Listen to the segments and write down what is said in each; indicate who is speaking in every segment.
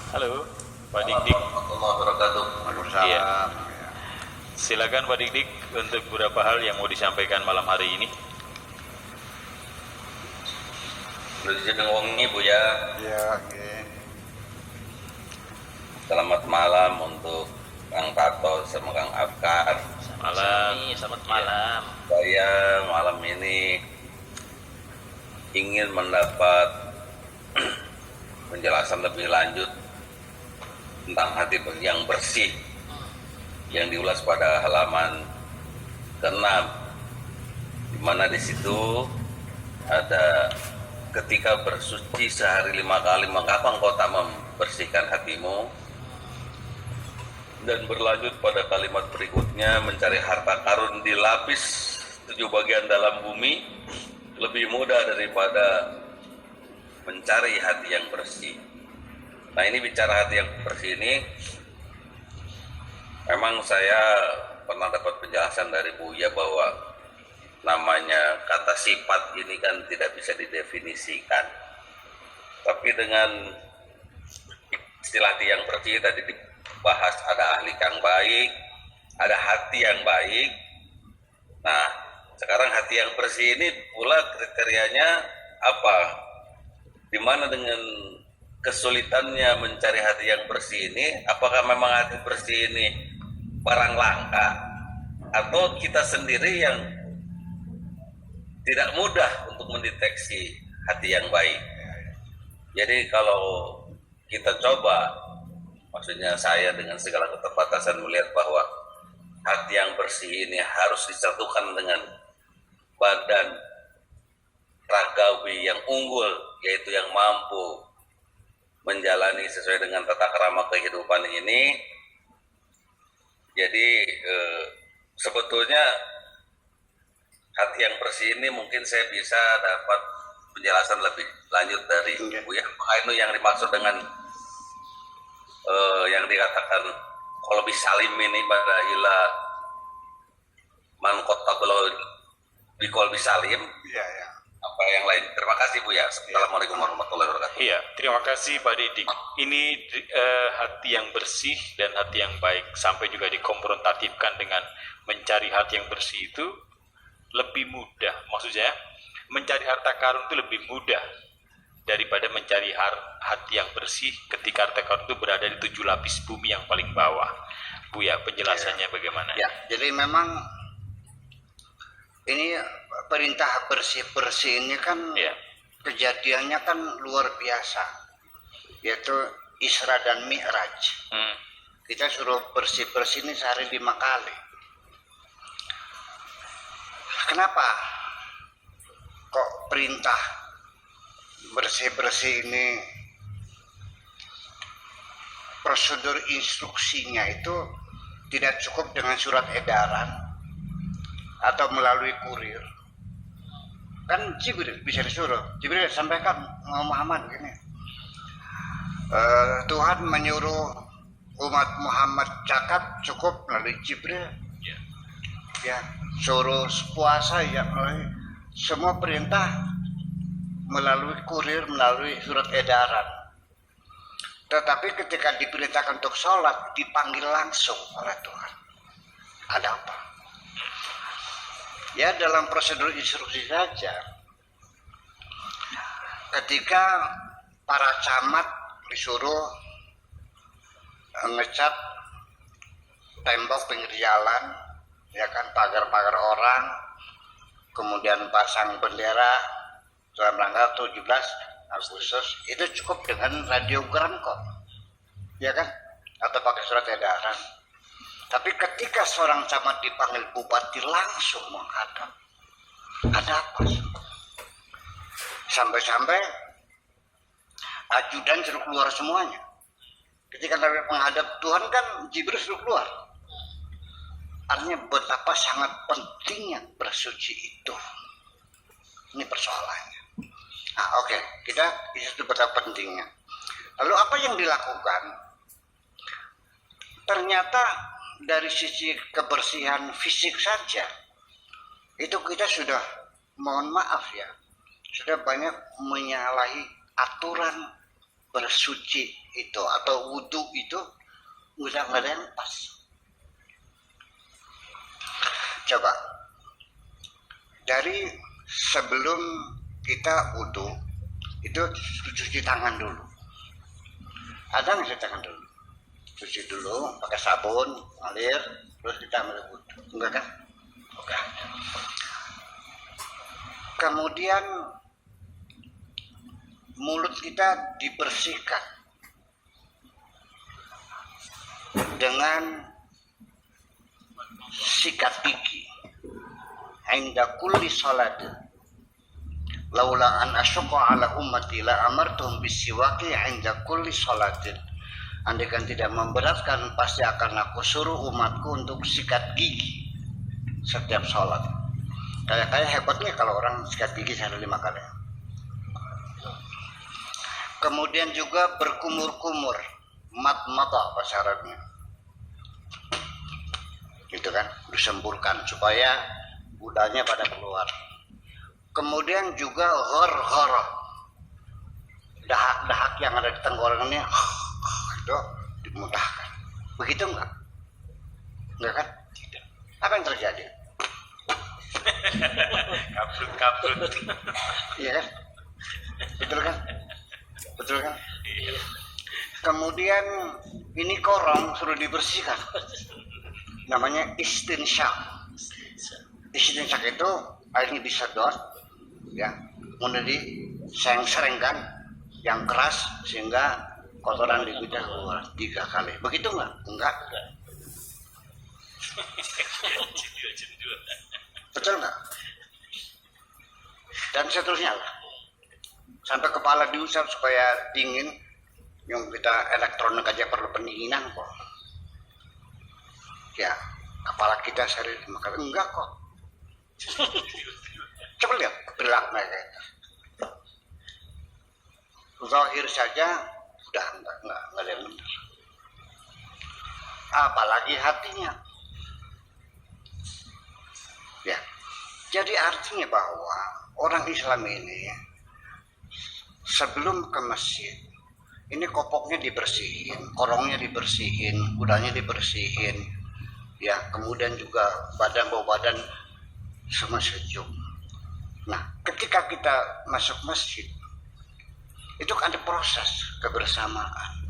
Speaker 1: Halo, Pak Dik-Dik.
Speaker 2: Warahmatullahi wabarakatuh.
Speaker 3: Waalaikumsalam.
Speaker 1: Iya.
Speaker 3: Ya.
Speaker 1: Silakan Pak Dik-Dik untuk beberapa hal yang mau disampaikan malam hari ini.
Speaker 2: Presiden Wongi Bu ya.
Speaker 3: Ya, oke.
Speaker 2: Selamat malam untuk Kang Tato sama Kang Afkar.
Speaker 1: Malam.
Speaker 4: Selamat malam.
Speaker 2: Saya malam ini ingin mendapat penjelasan lebih lanjut tentang hati yang bersih yang diulas pada halaman ke-6, di mana di situ ada ketika bersuci sehari 5 kali mengapa engkau tak membersihkan hatimu, dan berlanjut pada kalimat berikutnya, mencari harta karun dilapis 7 bagian dalam bumi lebih mudah daripada mencari hati yang bersih. Nah, ini bicara hati yang bersih ini, memang saya pernah dapat penjelasan dari Buya bahwa namanya kata sifat ini kan tidak bisa didefinisikan. Tapi dengan istilah hati yang bersih tadi dibahas, ada ahli yang baik, ada hati yang baik. Nah, sekarang hati yang bersih ini pula kriterianya apa? Dimana dengan kesulitannya mencari hati yang bersih ini, apakah memang hati bersih ini barang langka, atau kita sendiri yang tidak mudah untuk mendeteksi hati yang baik? Jadi kalau kita coba, maksudnya saya dengan segala keterbatasan melihat bahwa hati yang bersih ini harus disatukan dengan badan ragawi yang unggul, yaitu yang mampu menjalani sesuai dengan tata krama kehidupan ini. Jadi sebetulnya hati yang bersih ini mungkin saya bisa dapat penjelasan lebih lanjut dari Bu ya. Itu yang dimaksud dengan yang dikatakan kalau bisalim ini pada ilah man kota belau bikol bisalim.
Speaker 3: Iya, ya.
Speaker 2: Apa yang lain? Terima kasih Bu ya. Assalamualaikum warahmatullahi wabarakatuh.
Speaker 1: Iya, terima kasih Pak Dik-Dik. Ini hati yang bersih dan hati yang baik sampai juga dikonfrontatifkan dengan mencari hati yang bersih itu lebih mudah. Maksudnya mencari harta karun itu lebih mudah daripada mencari hati yang bersih ketika harta karun itu berada di 7 lapis bumi yang paling bawah. Bu ya, penjelasannya bagaimana?
Speaker 3: Ya, jadi memang ini perintah bersih-bersih ini kan
Speaker 1: Ya.
Speaker 3: kejadiannya kan luar biasa, yaitu Isra dan Mi'raj. Kita suruh bersih-bersih ini sehari 5 kali. Kenapa kok perintah bersih-bersih ini prosedur instruksinya itu tidak cukup dengan surat edaran atau melalui kurir? Kan Jibril bisa disuruh. Jibril sampaikan Muhammad gini, Tuhan menyuruh umat Muhammad zakat cukup melalui Jibril. Ya, suruh puasa ya melalui, semua perintah melalui kurir, melalui surat edaran. Tetapi ketika diperintahkan untuk sholat, dipanggil langsung oleh Tuhan. Ada apa? Ya, dalam prosedur instruksi saja. Ketika para camat disuruh ngecat tembok pinggir jalan, ya kan, pagar-pagar orang, kemudian pasang bendera dalam rangka 17 Agustus, itu cukup dengan radiogram kok, ya kan, atau pakai surat edaran. Tapi ketika seorang camat dipanggil bupati langsung menghadap, ada apa? Sampai-sampai ajudan suruh keluar semuanya. Ketika Nabi menghadap Tuhan kan Jibril suruh keluar. Artinya betapa sangat pentingnya bersuci itu. Ini persoalannya. Nah, oke, kita itu betapa pentingnya. Lalu apa yang dilakukan? Ternyata dari sisi kebersihan fisik saja itu kita sudah, mohon maaf ya, sudah banyak menyalahi aturan bersuci itu atau wudhu itu nggak ada yang pas. Coba dari sebelum kita wudhu itu cuci tangan dulu. Ada nggak cuci tangan dulu? Cuci dulu pakai sabun, ngalir, terus kita ambil wudhu. Enggak kan? Oke. Kemudian mulut kita dibersihkan dengan sikat gigi. Inda kulli salatin. Laula an asyqa ala ummati la amartuhum bisiwaki inda kulli salatin. Andaikan tidak memberatkan, pasti akan aku suruh umatku untuk sikat gigi setiap sholat. Kayak hebatnya kalau orang sikat gigi sehari 5 kali. Kemudian juga berkumur-kumur, mat-mata bahasa Arabnya. Gitu kan, disemburkan supaya udahnya pada keluar. Kemudian juga ghar-ghar, dahak-dahak yang ada di tenggorokannya itu dimutahkan. Begitu enggak? Enggak kan?
Speaker 1: Tidak.
Speaker 3: Apa yang terjadi?
Speaker 1: Kaprut.
Speaker 3: Iya kan? Betul kan? Betul kan?
Speaker 1: Iya.
Speaker 3: Kemudian ini korong suruh dibersihkan. Namanya istinsyak. Istinsyak itu airnya disedot, ya, kemudian diseng-serengkan yang keras sehingga kotoran di lidah keluar 3 kali. Begitu enggak? Enggak. Betul enggak? Dan seterusnya lah. Sampai kepala diusap supaya dingin. Yang kita elektronik aja perlu pendinginan kok. Ya, kepala kita sehari 5 kali. Enggak kok. Coba lihat perilaku mereka itu. Zahir saja udah enggak ada yang benar. Apalagi hatinya. Ya. Jadi artinya bahwa orang Islam ini sebelum ke masjid ini kopoknya dibersihin, korongnya dibersihin, kudanya dibersihin, ya, kemudian juga bau badan semua sejuk. Nah, ketika kita masuk masjid, itu ada proses kebersamaan,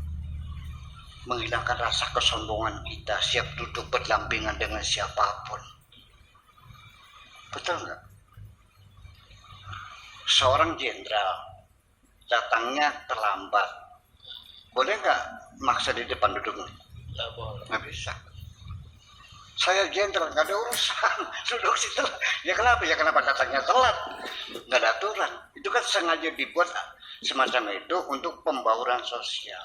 Speaker 3: menghilangkan rasa kesombongan kita, siap duduk berdampingan dengan siapapun. Betul nggak? Seorang jenderal datangnya terlambat, boleh nggak maksa di depan duduknya?
Speaker 1: Nggak boleh.
Speaker 3: Nggak bisa. Saya jenderal, nggak ada urusan, duduk situ. Ya kenapa? Ya kenapa datangnya telat? Nggak ada aturan. Itu kan sengaja dibuat semacam itu untuk pembauran sosial,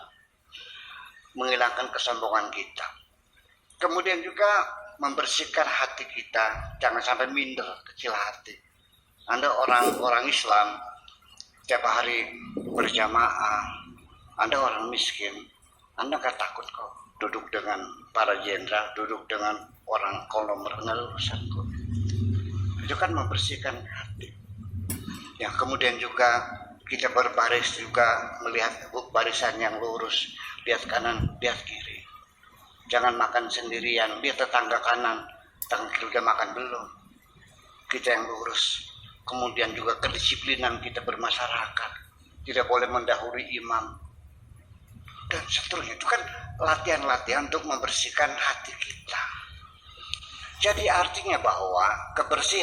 Speaker 3: menghilangkan kesombongan kita. Kemudian juga membersihkan hati kita, jangan sampai minder, kecil hati. Anda orang Islam, tiap hari berjamaah, Anda orang miskin, Anda gak takut kok duduk dengan para jenderal, duduk dengan orang konglomerat, nggak urusan kok. Itu kan membersihkan hati. Ya, kemudian juga kita berbaris juga melihat barisan yang lurus, lihat kanan, lihat kiri. Jangan makan sendirian, lihat tetangga kanan, tetangga kiri udah makan belum. Kita yang lurus. Kemudian juga kedisiplinan kita bermasyarakat, tidak boleh mendahului imam dan seterusnya. Itu kan latihan-latihan untuk membersihkan hati kita. Jadi artinya bahwa kebersihan